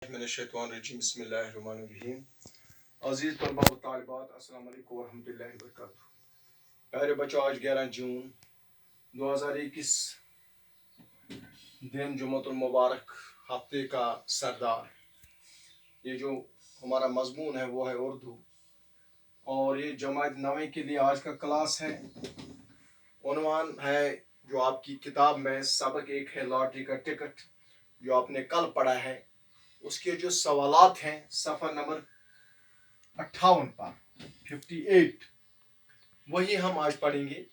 बिस्मिल्लाहिर्रहमानिर्रहीम। अजीज तलबा व तालिबात, अस्सलाम वालेकुम वरहमतुल्लाहि वबरकातुहू। प्यारे बच्चों, आज 11 जून 2021 दिन जुम्मतुल मुबारक हफ्ते का सरदार। ये जो हमारा मजमून है वो है उर्दू, और ये जमात नवे के लिए आज का क्लास है। उन्वान है जो आपकी किताब में सबक एक है लॉटरी का टिकट, जो आपने कल पढ़ा है। उसके जो सवालात हैं सफ़ा नंबर 58 पर 58, वही हम आज पढ़ेंगे।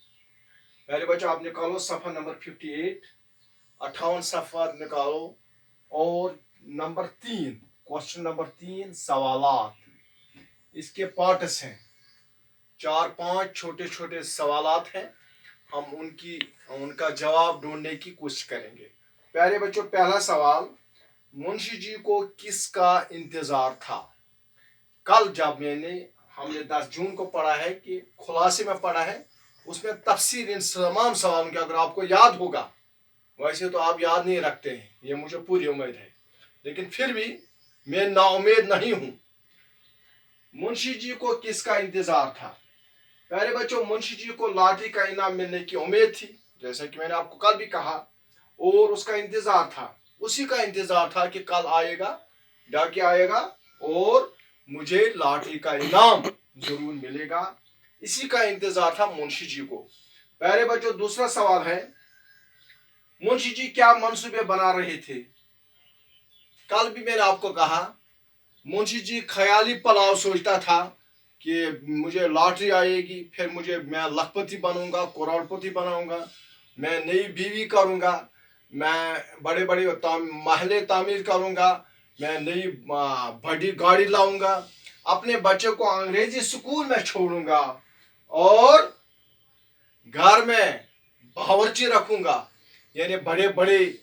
पहले बच्चों आप निकालो सफ़ा नंबर 58, 58 सफ़ा निकालो, और नंबर 3, क्वेश्चन नंबर 3 सवालात। इसके पार्ट्स हैं, 4-5 छोटे छोटे सवालात हैं। हम उनका जवाब ढूंढने की कोशिश करेंगे। प्यारे बच्चों, पहला सवाल, मुंशी जी को किसका इंतजार था? कल जब हमने 10 जून को पढ़ा है कि खुलासे में पढ़ा है, उसमें तफसीर इन तमाम सवालों की अगर आपको याद होगा, वैसे तो आप याद नहीं रखते हैं, ये मुझे पूरी उम्मीद है, लेकिन फिर भी मैं नाउम्मीद नहीं हूं। मुंशी जी को किसका इंतजार था? प्यारे बच्चों, मुंशी जी को लॉटरी का इनाम मिलने की उम्मीद थी, जैसा कि मैंने आपको कल भी कहा, और उसका इंतजार था। उसी का इंतजार था कि कल आएगा, डाकिया आएगा और मुझे लॉटरी का इनाम जरूर मिलेगा। इसी का इंतजार था मुंशी जी को। प्यारे बच्चों, दूसरा सवाल है, मुंशी जी क्या मंसूबे बना रहे थे? कल भी मैंने आपको कहा, मुंशी जी ख्याली पलाव सोचता था कि मुझे लॉटरी आएगी, फिर मैं लखपति बनूंगा, करोड़पति बनाऊंगा, मैं नई बीवी करूंगा, मैं बड़े बड़े महले तामीर करूंगा, मैं नई बड़ी गाड़ी लाऊंगा, अपने बच्चे को अंग्रेजी स्कूल में छोड़ूंगा और घर में बावर्ची रखूंगा। यानी बड़े बड़े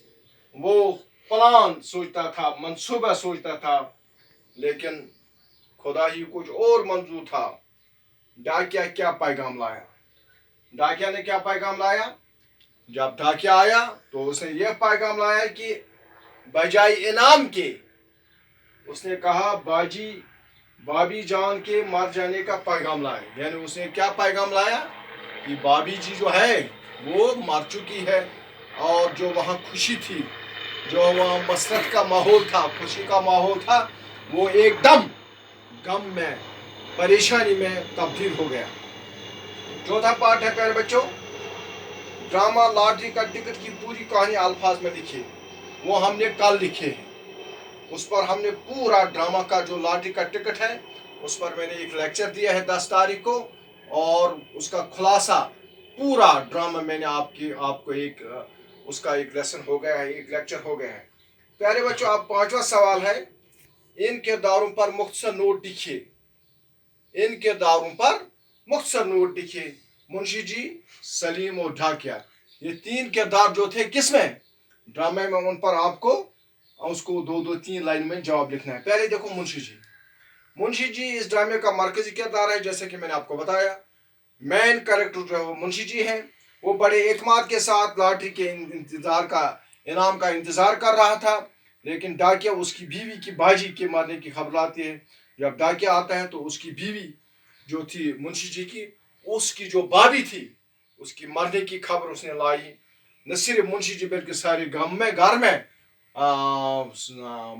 वो प्लान सोचता था, मंसूबा सोचता था, लेकिन खुदा ही कुछ और मंजूर था। डाकिया क्या पैगाम लाया? डाकिया ने क्या पैगाम लाया? जब डाकिया आया तो उसने यह पैगाम लाया कि बजाय इनाम के, उसने कहा भाभी जान के मर जाने का पैगाम लाया। यानी उसने क्या पैगाम लाया कि भाभी जी जो है वो मर चुकी है, और जो वहाँ खुशी थी, जो वहाँ मसरत का माहौल था, खुशी का माहौल था, वो एकदम गम में, परेशानी में तब्दील हो गया। चौथा पार्ट है प्यारे बच्चों, ड्रामा लॉटरी का टिकट की पूरी कहानी अल्फाज में लिखी। वो हमने कल लिखे हैं। उस पर हमने पूरा ड्रामा का जो लॉटरी का टिकट है, उस पर मैंने एक लेक्चर दिया है 10 तारीख को, और उसका खुलासा पूरा ड्रामा मैंने आपको उसका एक लेसन हो गया है, एक लेक्चर हो गया है। प्यारे बच्चों, अब 5वां सवाल है, इन किरदारों पर मुख्तसर नोट लिखिए। इन किरदारों पर मुख्तसर नोट लिखिए। मुंशी जी, सलीम और डाकिया, ये 3 किरदार जो थे किसमें, ड्रामे में, उन पर आपको उसको 2-2-3 लाइन में जवाब लिखना है। पहले देखो मुंशी जी इस ड्रामे का मरकजी किरदार है। जैसे कि मैंने आपको बताया, मेन कैरेक्टर जो है वो मुंशी जी है। वो बड़े एतमाद के साथ लॉटरी के इनाम का इंतजार कर रहा था, लेकिन डाकिया उसकी बीवी की बाजी के मारने की खबर आती है। जब डाकिया आता है तो उसकी बीवी जो थी मुंशी जी की, उसकी जो भाभी थी, उसकी मरने की खबर उसने लाई। न सिर्फ मुंशी जी बल्कि सारे घर में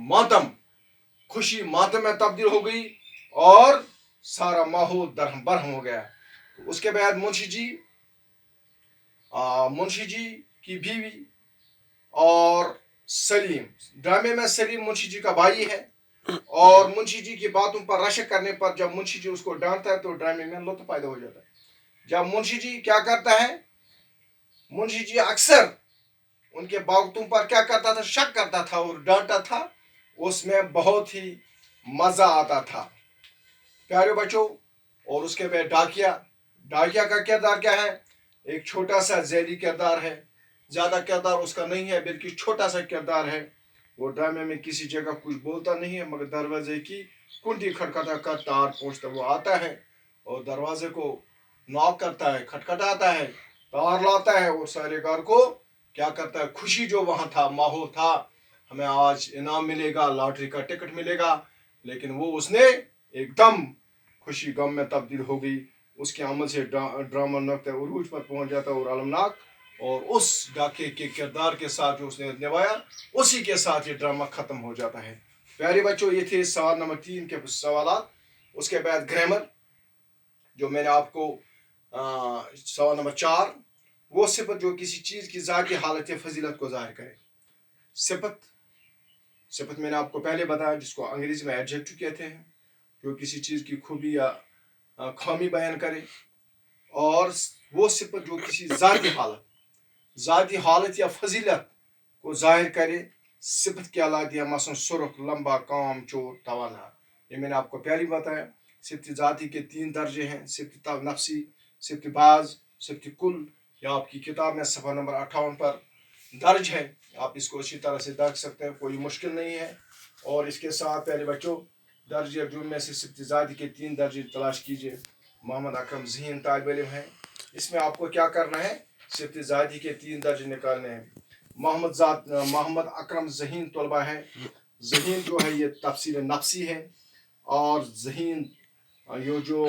मातम, खुशी मातम में तब्दील हो गई, और सारा माहौल दरहम बरहम हो गया। उसके बाद मुंशी जी की बीवी और सलीम, ड्रामे में सलीम मुंशी जी का भाई है, और मुंशी जी की बातों पर रशक करने पर जब मुंशी जी उसको डांटता है तो ड्रामे में लुत्फ पैदा हो जाता है। जब मुंशी जी क्या करता है, मुंशी जी अक्सर उनके बातों पर क्या करता था, शक करता था और डांटता था, उसमें बहुत ही मजा आता था प्यारे बच्चों। और उसके बाद डाकिया का किरदार क्या है? एक छोटा सा जैली किरदार है, ज्यादा किरदार उसका नहीं है, बल्कि छोटा सा किरदार है। वो ड्रामे में किसी जगह कुछ बोलता नहीं है, मगर दरवाजे की कुंडी खटखटा कर तार पहुंचता वो आता है और दरवाजे को नॉक करता है, खटखटाता है, तार लाता है, और सारे घर को क्या करता है, खुशी जो वहां था, माहौल था, हमें आज इनाम मिलेगा, लॉटरी का टिकट मिलेगा, लेकिन वो उसने एकदम खुशी गम में तब्दील हो गई। उसके अमल से ड्रामा नक्ते उरूज पर पहुंच जाता है और अलमनाक, और उस डाके के किरदार के साथ जो उसने निभाया उसी के साथ ये ड्रामा ख़त्म हो जाता है। प्यारे बच्चों, ये थे सवाल नंबर 3 के सवाल। उसके बाद ग्रामर जो मैंने आपको सवाल नंबर 4, वो सिफत जो किसी चीज़ की ज़ाती हालत या फजीलत को ज़ाहिर करे। सिफत मैंने आपको पहले बताया, जिसको अंग्रेजी में एडजेक्टिव कहते हैं, जो किसी चीज़ की खूबी या खामी बयान करे। और वो सिफत जो किसी ज़ाती हालत या फजीलत को ज़ाहिर करे, सिफत क्या ला दिया, मसलन सुरख, लंबा, काम, चोर, तवाना। ये मैंने आपको पहले बताया। सिफत ज़ाती के 3 दर्जे हैं, सिफत नफ्सी, सिफत बाज, सिफत कुल। या आपकी किताब में सफ़ा नंबर 58 पर दर्ज है, आप इसको अच्छी तरह से देख सकते हैं, कोई मुश्किल नहीं है। और इसके साथ प्यारे बच्चों, दर्ज अर्जुन में से सिफत ज़ाती के 3 दर्जे तलाश कीजिए। मोहम्मद अकरम ज़हीन तालिब इल्म है, इसमें आपको क्या करना है, सिफत ज़ाती के 3 दर्जे निकालने हैं। मोहम्मद अकरम ज़हीन तलबा है। ज़हीन जो है ये तफसील नफ्सी है, और ज़हीन ये जो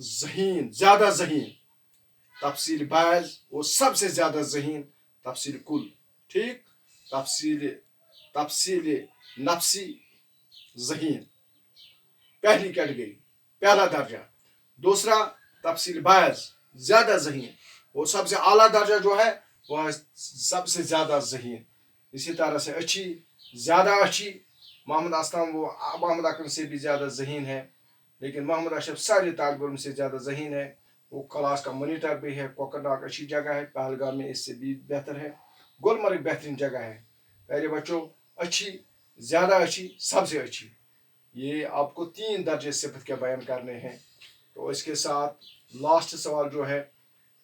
ज़हीन, ज़्यादा ज़हीन, तफसील बाज़, वो सबसे ज़्यादा ज़हीन, तफसील कुल। ठीक, तफसील नफ्सी ज़हीन पहली कैटेगरी, पहला दर्जा। दूसरा तफसील बाज़, ज़्यादा ज़हीन, वो सबसे आला दर्जा जो है वह सबसे ज़्यादा ज़हीन। इसी तरह से अच्छी, ज़्यादा अच्छी, मोहम्मद असलम वो मोहम्मद अकरम से भी ज़्यादा ज़हीन है, लेकिन मोहम्मद अशरफ सारे तालिब इल्म से ज़्यादा ज़हीन है। वो क्लास का मॉनिटर भी है। कोकरनाग अच्छी जगह है, पहलगाम में इससे भी बेहतर है, गुलमर्ग बेहतरीन जगह है। पहले बच्चों, अच्छी, ज़्यादा अच्छी, सबसे अच्छी, ये आपको 3 दर्जे सिफत के बयान करने हैं। तो इसके साथ लास्ट सवाल जो है,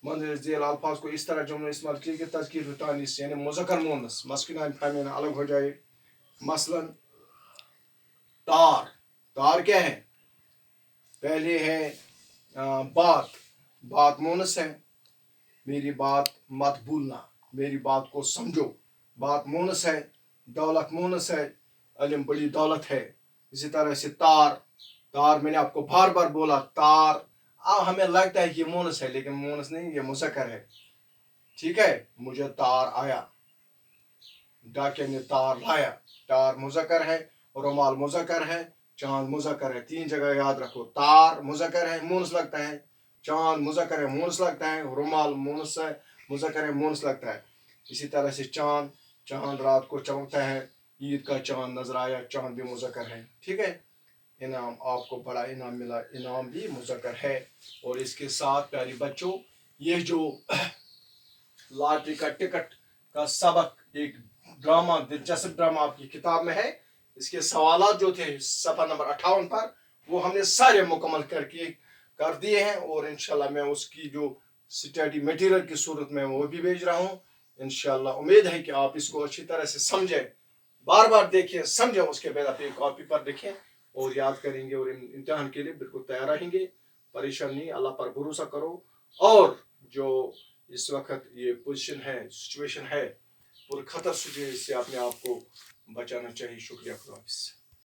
मंजिल झेल अल्फाज को इस तरह जुम्ले इस्तेमाल किए कि तज़कीर तानीस यानी मुज़क्कर मुअन्नस मस्कुलिन फेमिनिन अलग हो जाए। मसलन तार, तार क्या है, पहले है बात मुअन्नस है, मेरी बात मत भूलना, मेरी बात को समझो, बात मुअन्नस है। दौलत मुअन्नस है, इल्म बड़ी दौलत है। इसी तरह से तार मैंने आपको बार बार बोला, तार हमें लगता है कि मुअन्नस है, लेकिन मुअन्नस नहीं, ये मुज़क्कर है। ठीक है, मुझे तार आया, डाकिया ने तार लाया, तार मुज़क्कर है, रुमाल मुज़क्कर है, चांद मुज़क्कर है। 3 जगह याद रखो, तार मुज़क्कर है, मुअन्नस लगता है, चांद मुज़क्कर है, मुअन्नस लगता है, रुमाल मुअन्नस है, मुज़क्कर है, मुअन्नस लगता है। इसी तरह से चांद रात को चमकता है, ईद का चांद नजर आया, चांद भी मुज़क्कर है। ठीक है, इनाम आपको बड़ा इनाम मिला, इनाम भी मुज़क्कर है। और इसके साथ प्यारे बच्चों, ये जो लॉटरी का टिकट का सबक, एक ड्रामा, दिलचस्प ड्रामा आपकी किताब में है। इसके सवाल जो थे सफ़ा नंबर 58 पर, वो हमने सारे मुकम्मल कर दिए हैं। और इंशाल्लाह मैं उसकी जो स्टडी मटेरियल की सूरत में वो भी भेज रहा हूँ। इंशाल्लाह उम्मीद है कि आप इसको अच्छी तरह से समझें, बार बार देखें, समझें, उसके बाद अपनी कॉपी पर लिखें और याद करेंगे, और इम्तिहान के लिए बिल्कुल तैयार रहेंगे। परेशान नहीं, अल्लाह पर भरोसा करो। और जो इस वक्त ये पोजीशन है, सिचुएशन है, और खतर से अपने आप को बचाना चाहिए। शुक्रिया खुदा हाफिज़।